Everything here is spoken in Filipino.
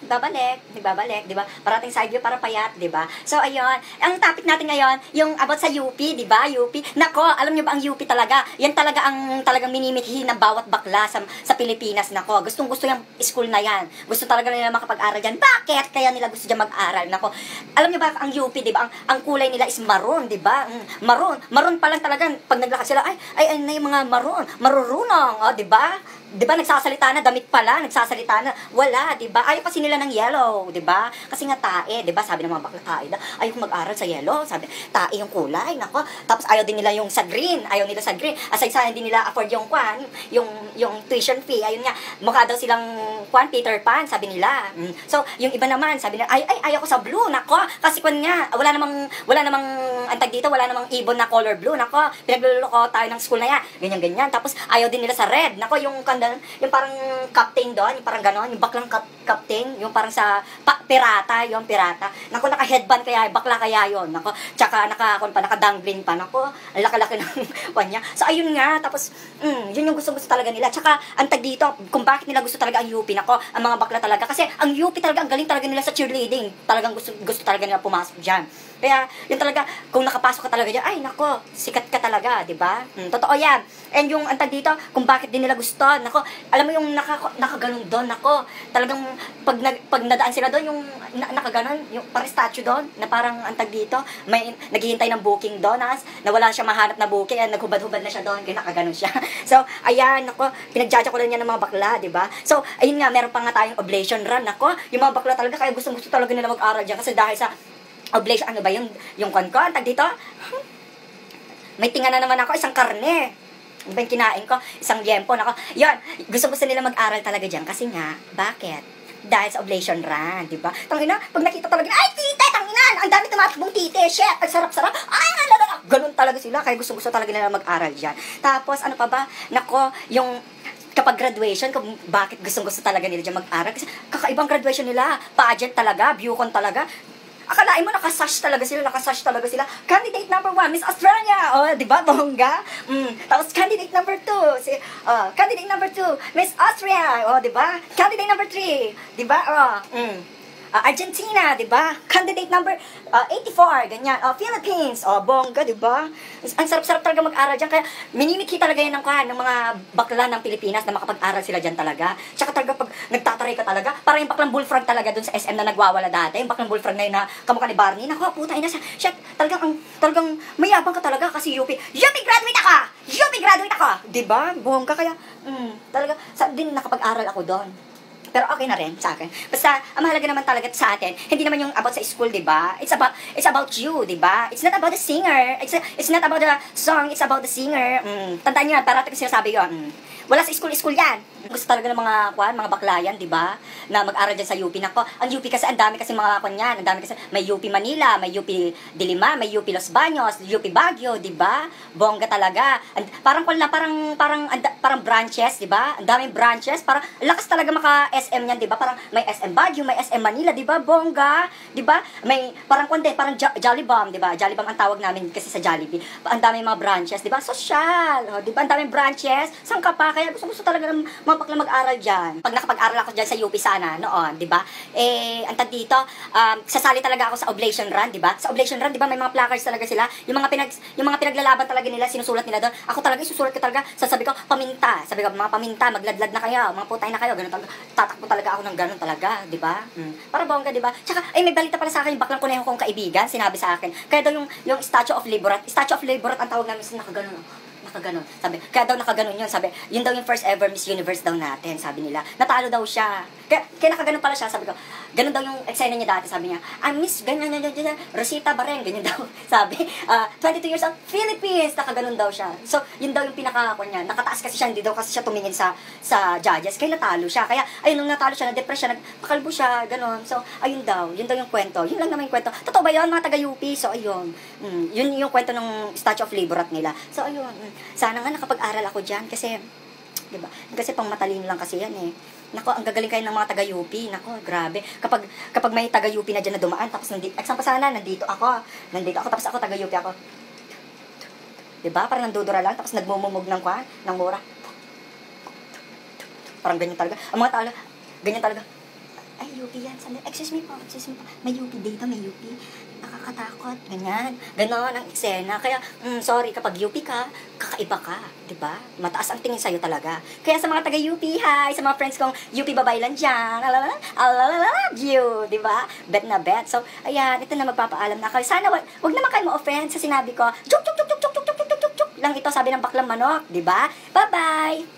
nagbabalik, di ba? Parating side view para payat, di ba? So, ayun. Ang topic natin ngayon, yung about sa UP, di ba? UP. Nako, alam niyo ba ang UP talaga? Yan talaga ang talagang minimithi ng bawat bakla sa Pilipinas. Nako, gustong-gusto yung school na yan. Gusto talaga nila makapag-aral dyan. Bakit? Kaya nila gusto dyan mag-aral. Nako, alam niyo ba ang UP, di ba? Ang kulay nila is maroon, di ba? Maroon. Maroon pa lang talaga. Pag naglakad sila, ay na yung mga maroon. Marurunong, di ba? Di ba nagsasalita na, damit pala, nagsasalita na, wala, di ba? Ayaw kasi nila ng yellow, di ba? Kasi nga tae, di ba? Sabi ng mga bakla tae, ayaw mag-aral sa yellow, sabi, tae yung kulay, nako. Tapos ayaw din nila yung sa green, ayaw nila sa green. Aside sa hindi nila afford yung kwan, yung tuition fee, ayun nga, mukha daw silang kwan, Peter Pan, sabi nila. So, yung iba naman, sabi nila, ayaw ko sa blue, nako. Kasi kwan nga, wala namang antag dito, wala namang ibon na color blue, nako. Pinagluloko tayo ng school na yan, ganyan-ganyan. Tapos ayaw din nila sa red, nako, yung parang captain doon, yung parang gano'n, yung baklang captain, yung parang sa pirata, yung pirata. Nako, naka-headband kaya, bakla kaya yon. Nako, tsaka naka-dangling pa. Nako, ang laki-laki ng kanya. So, ayun nga, tapos, yun yung gusto talaga nila. Tsaka, antag dito, kung bakit nila gusto talaga ang UP, nako, ang mga bakla talaga. Kasi, ang UP talaga, ang galing talaga nila sa cheerleading. Talagang gusto talaga nila pumasok dyan. Kaya, yun talaga, kung nakapasok ka talaga dyan, ay, nako, sikat ka talaga, di ba? Totoo yan. And yung antag dito, kung bakit din nila gusto, nako, alam mo yung nakaganon doon, nako, talagang, pag nadaan sila doon, yung nakaganon, yung parang statue doon, na parang antag dito, may naghihintay ng booking doon, na wala siya mahanap na booking, at naghubad-hubad na siya doon, kaya nakaganon siya. So, ayan, nako, pinagjaja ko lang yan ng mga bakla, di ba? So, ayun nga, meron pa nga tayong oblation run, nako, yung mga bakla talaga, kaya gusto talaga nila mag-aral dyan, kasi dahil sa oblation, ano ba yung kon-kon, tag dito, may tinga na naman ako, isang karne. Ano ba yung kinain ko? Isang liempo. Nako, yun, gusto nila mag-aral talaga dyan. Kasi nga, bakit? Dahil sa oblation run, di ba? Tangina, pag nakita talaga, ay, tite, tangina, ang dami tumatakbong tite, shit, ang sarap-sarap, ay, ganun talaga sila, kaya gusto talaga nila mag-aral dyan. Tapos, ano pa ba? Nako, yung kapag graduation, bakit gusto talaga nila dyan mag-aral? Kasi kakaibang graduation nila, pageant talaga, viewcon talaga. Akalain mo, nakasash talaga sila. Candidate number 1, Miss Australia. O, di ba, bongga? Tapos, candidate number 2, candidate number 2, Miss Austria. O, di ba? Candidate number 3, di ba? Argentina, di ba? Candidate number 84, ganyan. Philippines, bongga, di ba? Ang sarap-sarap talaga mag-aral dyan. Kaya, minimikhi talaga yan ng mga bakla ng Pilipinas na makapag-aral sila dyan talaga. Tsaka talaga, pag nagtataray ka talaga, parang yung baklang bullfrog talaga dun sa SM na nagwawala dati. Yung baklang bullfrog na yun na kamukha ni Barney. Naku, puta, ina siya. Shit, talagang mayabang ka talaga kasi UP. UP graduate ako! Di ba? Bongga, kaya, talaga, din nakapag-aral ako doon. Pero okay na rin sa akin. Basta, ang mahalaga naman talaga sa atin, hindi naman yung about sa school, di ba? It's about you, di ba? It's not about the singer. It's not about the song, it's about the singer. Tandaan nyo yan, parati ko sinasabi yun. Wala sa school yan. Gusto talaga ng mga baklayan, di ba? Na mag-aral dyan sa UP. Nako, ang UP kasi, ang dami kasi mga yan. Ang dami kasi, may UP Manila, may UP Diliman, may UP Los Baños, UP Baguio, di ba? Bongga talaga. Parang branches, di ba? Ang daming branches. Parang, lakas talaga maka-SM yan, di ba? Parang, may SM Baguio, may SM Manila, di ba? Bongga, di ba? May, parang Jollibee, di ba? Jollibee ang tawag namin kasi sa Jollibee. Ang daming mga branches, di ba? Social, di ba? Ang daming branches. Saan ka pa? Kaya gusto talaga ng mga bakla mag-aral dyan. Pag nakapag-aral ako dyan sa UP sana, noon, di ba? Antad dito, sasali talaga ako sa oblation run, di ba? Sa oblation run, di ba, may mga placards talaga sila. Yung mga pinaglalaban talaga nila, sinusulat nila doon. Ako talaga, isusulat ko talaga, sasabi ko, paminta. Sabi ko, mga paminta, magladlad na kayo, mga putay na kayo, ganun talaga. Tatakbo talaga ako ng ganun talaga, di ba? Para bongga, di ba? Tsaka, may balita pala sa akin, yung baklang kuneho kong kaibigan, sinabi sa akin. Kaya daw yung Statue of Liberty ang tawag namin sa nakaganon. Sabi, kaya daw nakaganon yun. Sabi, yun daw yung first ever Miss Universe daw natin, sabi nila. Natalo daw siya. Kaya nakaganon pala siya, sabi ko, ganun daw yung eksena niya dati, sabi niya, Miss, ganyan, Rosita Bareng, ganyan daw. Sabi, 22 years old, Philippines, nakaganon daw siya. So, yun daw yung pinaka-ako niya. Nakataas kasi siya, hindi daw kasi siya tumingin sa judges, kaya natalo siya. Kaya, ayun, nung natalo siya, na-depress siya, nagpakalbo siya, ganon. So, ayun daw yung kwento. Yun lang naman yung kwento. Totoo ba yun, mga taga-UP? So, ayun. Yun yung kwento ng Statue of Liberty nila. So, ayun. Sana nga nakapag-aral ako dyan kasi, di ba? Kasi pang matalino lang kasi yan eh. Nako, ang gagaling kayo ng mga taga-UP. Nako, grabe. Kapag may taga-UP na dyan na dumaan, tapos example sana, nandito ako, tapos ako taga-UP ako. Di ba? Parang nandudura lang, tapos nagmumumog ng mura. Parang ganyan talaga. Ang mga tao, ganyan talaga. Ay, UP yan. Excuse me po. May UP dito, may UP. Nakakatakot. Ganyan. Ganon ang eksena. Kaya, sorry, kapag UP ka, kakaiba ka. Diba? Mataas ang tingin sa'yo talaga. Kaya sa mga taga-UP, hi! Sa mga friends kong UP babae lang dyan. Love you. Diba? Bet na bet. So, ayan, ito na magpapaalam na kayo. Sana wag naman kayo ma-offend sa sinabi ko. Chuk lang ito, sabi ng baklang manok. Diba? Bye-bye!